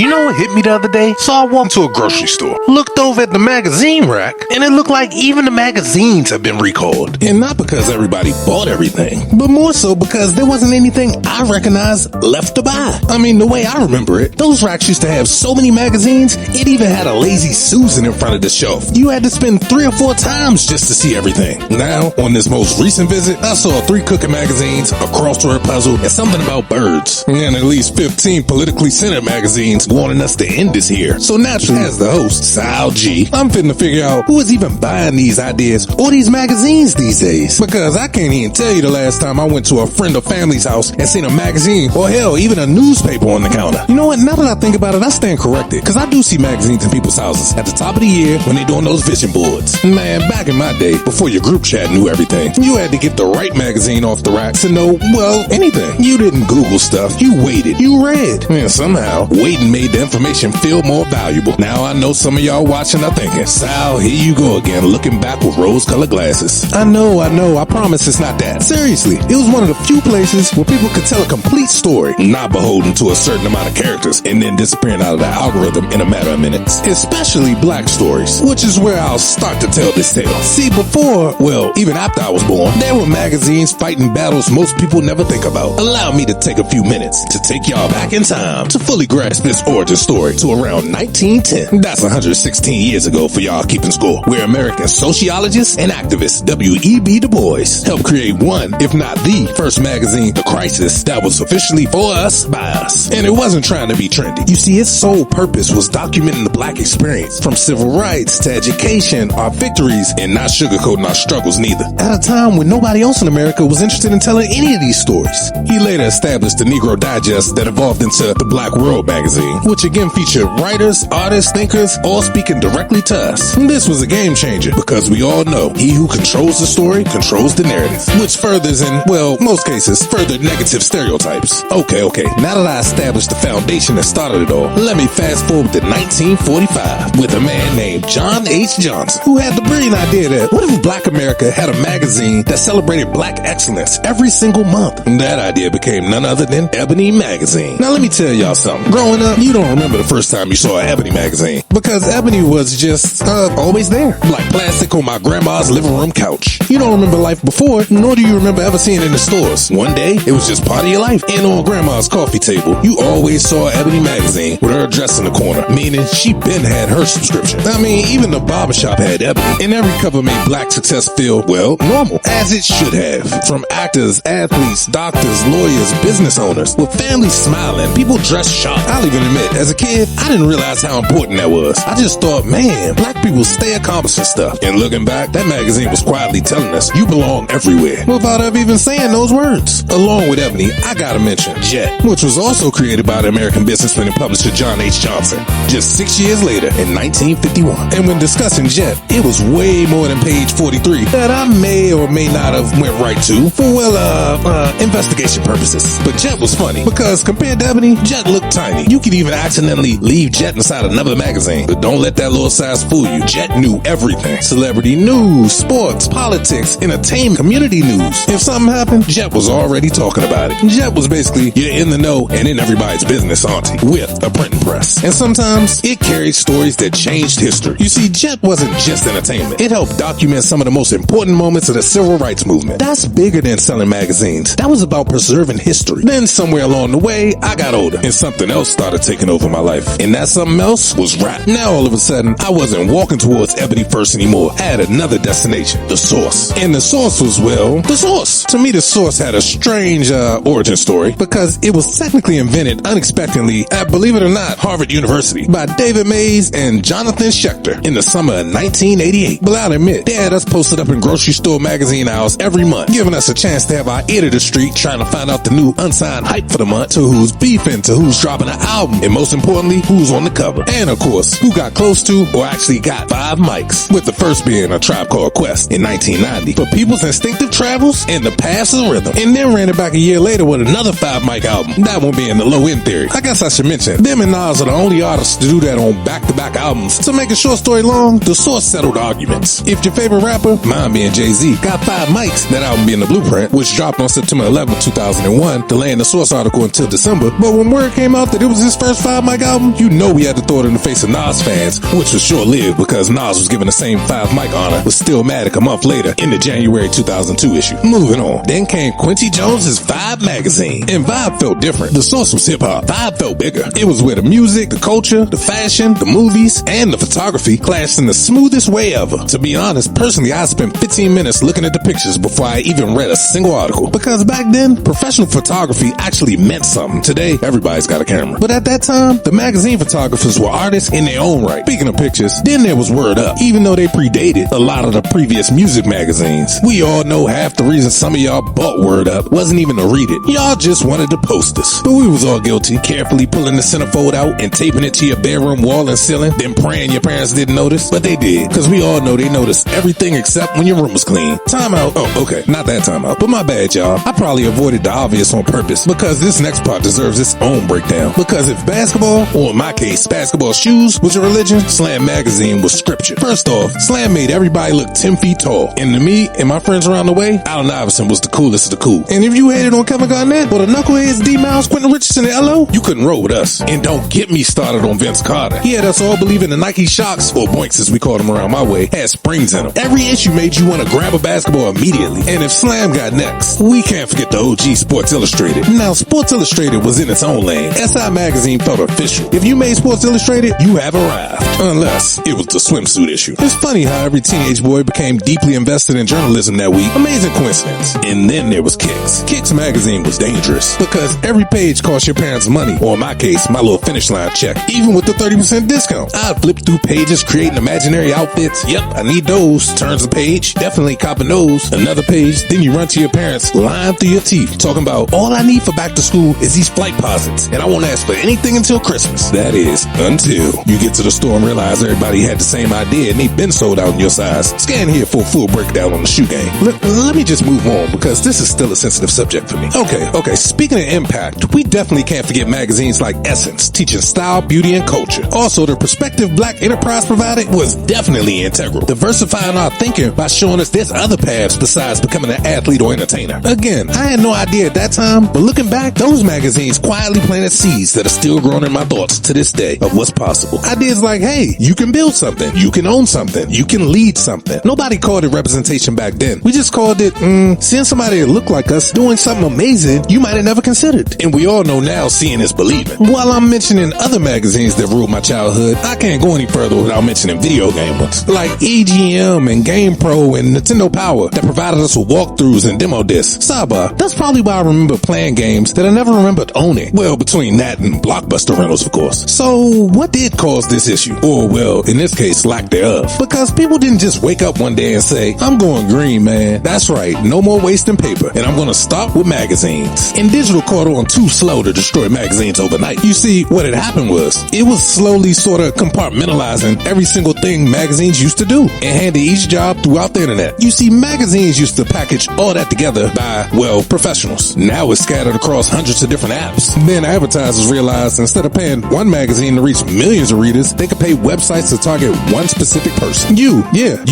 You know what hit me the other day? So I walked to a grocery store, looked over at the magazine rack, and it looked like even the magazines have been recalled. And not because everybody bought everything, but more so because there wasn't anything I recognized left to buy. I mean, the way I remember it, those racks used to have so many magazines, it even had a Lazy Susan in front of the shelf. You had to spend 3 or 4 times just to see everything. Now, on this most recent visit, I saw 3 cooking magazines, a crossword puzzle, and something about birds. And at least 15 politically centered magazines wanting us to end this here. So naturally, as the host, Sal G, I'm finna figure out who is even buying these ideas or these magazines these days. Because I can't even tell you the last time I went to a friend or family's house and seen a magazine, or hell, even a newspaper on the counter. You know what? Now that I think about it, I stand corrected. Because I do see magazines in people's houses at the top of the year when they doing those vision boards. Man, back in my day, before your group chat knew everything, you had to get the right magazine off the racks to know, well, anything. You didn't Google stuff. You waited. You read. And somehow, waiting made the information feel more valuable. Now I know some of y'all watching are thinking, Sal, here you go again, looking back with rose-colored glasses. I know. I promise it's not that. Seriously, it was one of the few places where people could tell a complete story, not beholden to a certain amount of characters, and then disappearing out of the algorithm in a matter of minutes. Especially black stories, which is where I'll start to tell this tale. See, before, well, even after I was born, there were magazines fighting battles most people never think about. Allow me to take a few minutes to take y'all back in time to fully grasp this origin story to around 1910. That's 116 years ago for y'all keeping score, where American sociologist and activist W.E.B. Du Bois helped create one, if not the first magazine, The Crisis, that was officially for us, by us. And it wasn't trying to be trendy. You see, its sole purpose was documenting the black experience, from civil rights to education, our victories, and not sugarcoating our struggles neither. At a time when nobody else in America was interested in telling any of these stories. He later established the Negro Digest that evolved into the Black World magazine, which again featured writers, artists, thinkers, all speaking directly to us. This was a game changer because we all know he who controls the story controls the narrative, which furthers in, well, most cases, further negative stereotypes. Okay, now that I established the foundation that started it all, let me fast forward to 1945 with a man named John H. Johnson, who had the brilliant idea that what if Black America had a magazine that celebrated black excellence every single month? And that idea became none other than Ebony magazine. Now let me tell y'all something. Growing up, you don't remember the first time you saw an Ebony magazine because Ebony was just always there, like plastic on my grandma's living room couch. You don't remember life before, nor do you remember ever seeing it in the stores. One day, it was just part of your life. And on grandma's coffee table, you always saw Ebony magazine with her address in the corner, meaning she been had her subscription. I mean, even the barbershop had Ebony, and every cover made black success feel, well, normal, as it should have. From actors, athletes, doctors, lawyers, business owners, with families smiling, people dressed sharp. I'll even admit, as a kid, I didn't realize how important that was. I just thought, man, black people stay accomplishing stuff. And looking back, that magazine was quietly telling us, you belong everywhere, without ever even saying those words. Along with Ebony, I gotta mention Jet, which was also created by the American businessman and publisher John H. Johnson, just 6 years later in 1951. And when discussing Jet, it was way more than page 43 that I may or may not have went right to for, well, investigation purposes. But Jet was funny because compared to Ebony, Jet looked tiny. You could even accidentally leave Jet inside another magazine. But don't let that little size fool you. Jet knew everything. Celebrity news, sports, politics, entertainment, community news. If something happened, Jet was already talking about it. Jet was basically you're in the know and in everybody's business auntie with a printing press. And sometimes it carried stories that changed history. You see, Jet wasn't just entertainment. It helped document some of the most important moments of the civil rights movement. That's bigger than selling magazines. That was about preserving history. Then somewhere along the way, I got older and something else started taking over my life. And that something else was rap. Now all of a sudden, I wasn't walking towards Ebony first anymore. I had another destination, the source. And the source was, well, the source. To me, the source had a strange origin story because it was technically invented unexpectedly at, believe it or not, Harvard University by David Mays and Jonathan Schechter in the summer of 1988. But I'll admit, they had us posted up in grocery store magazine aisles every month, giving us a chance to have our ear to the street trying to find out the new unsigned hype for the month, to who's beefing, to who's dropping an album, and most importantly, who's on the cover. And of course, who got close to or actually got 5 mics, with the first being A Tribe Called Quest in 1990 for People's Instinctive Travels and The Paths of Rhythm, and then ran it back a year later with another 5 mic album, that one being The Low End Theory. I guess I should mention, them and Nas are the only artists to do that on back-to-back albums. To make a short story long, the source settled arguments. If your favorite rapper, mine being Jay-Z, got 5 mics, that album being The Blueprint, which dropped on September 11, 2001, delaying the source article until December. But when word came out that it was his first 5 mic album, you know we had to throw it in the face of Nas fans, which was short-lived because Nas was given the same 5 mic honor with Stillmatic a month later in the January 2002 issue. Moving on. Then came Quincy Jones's Vibe magazine, and Vibe felt different. The source was hip-hop. Vibe felt bigger. It was where the music, the culture, the fashion, the movies, and the photography clashed in the smoothest way ever. To be honest, personally, I spent 15 minutes looking at the pictures before I even read a single article. Because back then, professional photography actually meant something. Today, everybody's got a camera. But at that time, the magazine photographers were artists in their own right. Speaking of pictures, then there was Word Up. Even though they predated a lot of the previous music magazines, we all know half the reason some of y'all bought Word Up wasn't even to read it. Y'all just wanted the posters. But we was all guilty, carefully pulling the centerfold out and taping it to your bedroom wall and ceiling, then praying your parents didn't notice. But they did, because we all know they noticed everything except when your room was clean. Time out. Oh, okay, not that time out. But my bad, y'all. I probably avoided the obvious on purpose, because this next part deserves its own breakdown. Because if basketball, or in my case, basketball shoes, was a religion, Slam magazine was scripture. First off, Slam made everybody look 10 feet tall. And to me and my friends around the way, Allen Iverson was the coolest of the cool. And if you hated on Kevin Garnett, or the knuckleheads D Miles, Quentin Richardson, and LO, you couldn't roll with us. And don't get me started on Vince Carter. He had us all believing the Nike Shocks, or Boinks as we called them around my way, had springs in them. Every issue made you want to grab a basketball immediately. And if Slam got next, we can't forget the OG Sports Illustrated. Now, Sports Illustrated was in its own lane. SI Magazine felt official. If you made Sports Illustrated, you have arrived. Unless it was the swimsuit issue. It's funny how every teenage boy became deeply invested in journalism that week. Amazing coincidence. And then there was Kicks. Kicks magazine was dangerous because every page cost your parents money, or in my case, my little Finish Line check, even with the 30% discount. I'd flip through pages creating imaginary outfits. Yep, I need those. Turns the page, definitely copping those. Another page, then you run to your parents, lying through your teeth, talking about all I need for back to school is these flight posits, and I won't ask for anything until Christmas. That is, until you get to the store and realize everybody had the same idea and they've been sold out in your size. Scan here for a full breakdown on the shoe game. Let me just move on because this is still a sensitive subject for me. Okay, speaking of impact, we definitely can't forget magazines like Essence, teaching style, beauty, and culture. Also, the perspective Black Enterprise provided was definitely integral, diversifying our thinking by showing us there's other paths besides becoming an athlete or entertainer. Again, I had no idea at that time, but looking back, those magazines quietly planted seeds that are still growing in my thoughts to this day of what's possible. Ideas like, hey, you can build something, you can own something, you can lead something. Nobody called it representation back then. We just called it, seeing somebody that looked like us doing something amazing you might have never considered. And we all know now seeing is believing. While I'm mentioning other magazines that ruled my childhood, I can't go any further without mentioning video game ones like EGM and Game Pro and Nintendo Power that provided us with walkthroughs and demo discs. Sidebar, that's probably why I remember playing games that I never remembered owning. Well, between that and Blockbuster rentals, of course. So what did cause this issue? Or, well, in this case, lack thereof. Because people didn't just wake up one day and say, I'm going green, man. That's right, no more wasting paper, and I'm gonna start with magazines. And digital caught on too slow to destroy magazines overnight. You see, what had happened was, it was slowly sort of compartmentalizing every single thing magazines used to do, and handed each job throughout the internet. You see, magazines used to package all that together by, well, professionals. Now it's scattered across hundreds of different apps. Then advertisers realized instead of paying one magazine to reach millions of readers, they could pay websites to target one specific person. You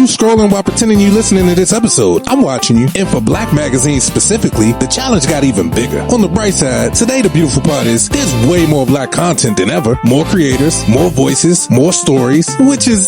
scrolling while pretending you listening to this episode. I'm watching you. And for Black magazines specifically, the challenge got even bigger. On the bright side, today the beautiful part is there's way more Black content than ever. More creators, more voices, more stories, which is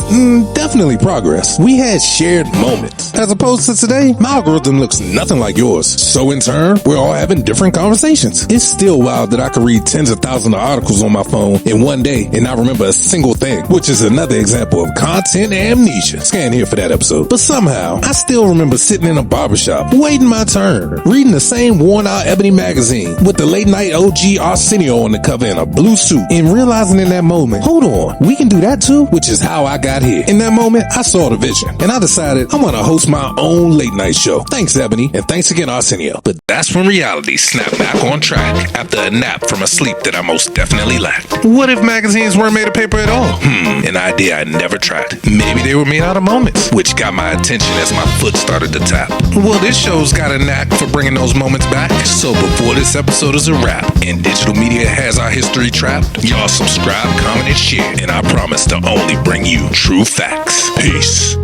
definitely progress. We had shared moments. As opposed to today, my algorithm looks nothing like yours. So in turn, we're all having different conversations. It's still wild that I could read tens of thousands of articles on my phone in one day and not remember a single thing, which is another example of content amnesia. Scan here for that episode. But somehow, I still remember sitting in a barbershop, waiting my turn, reading the same worn-out Ebony magazine with the late-night OG Arsenio on the cover in a blue suit, and realizing in that moment, hold on, we can do that too? Which is how I got here. In that moment, I saw the vision, and I decided I want to host my own late-night show. Thanks, Ebony, and thanks again, Arsenio. But that's when reality snapped back on track after a nap from a sleep that I most definitely lacked. What if magazines weren't made of paper at all? An idea I never tried. Maybe they were made out of moments, which got my attention as my foot started to tap. Well, this show's got a knack for bringing those moments back. So before this episode is a wrap and digital media has our history trapped, y'all subscribe, comment, and share, and I promise to only bring you true facts. Peace.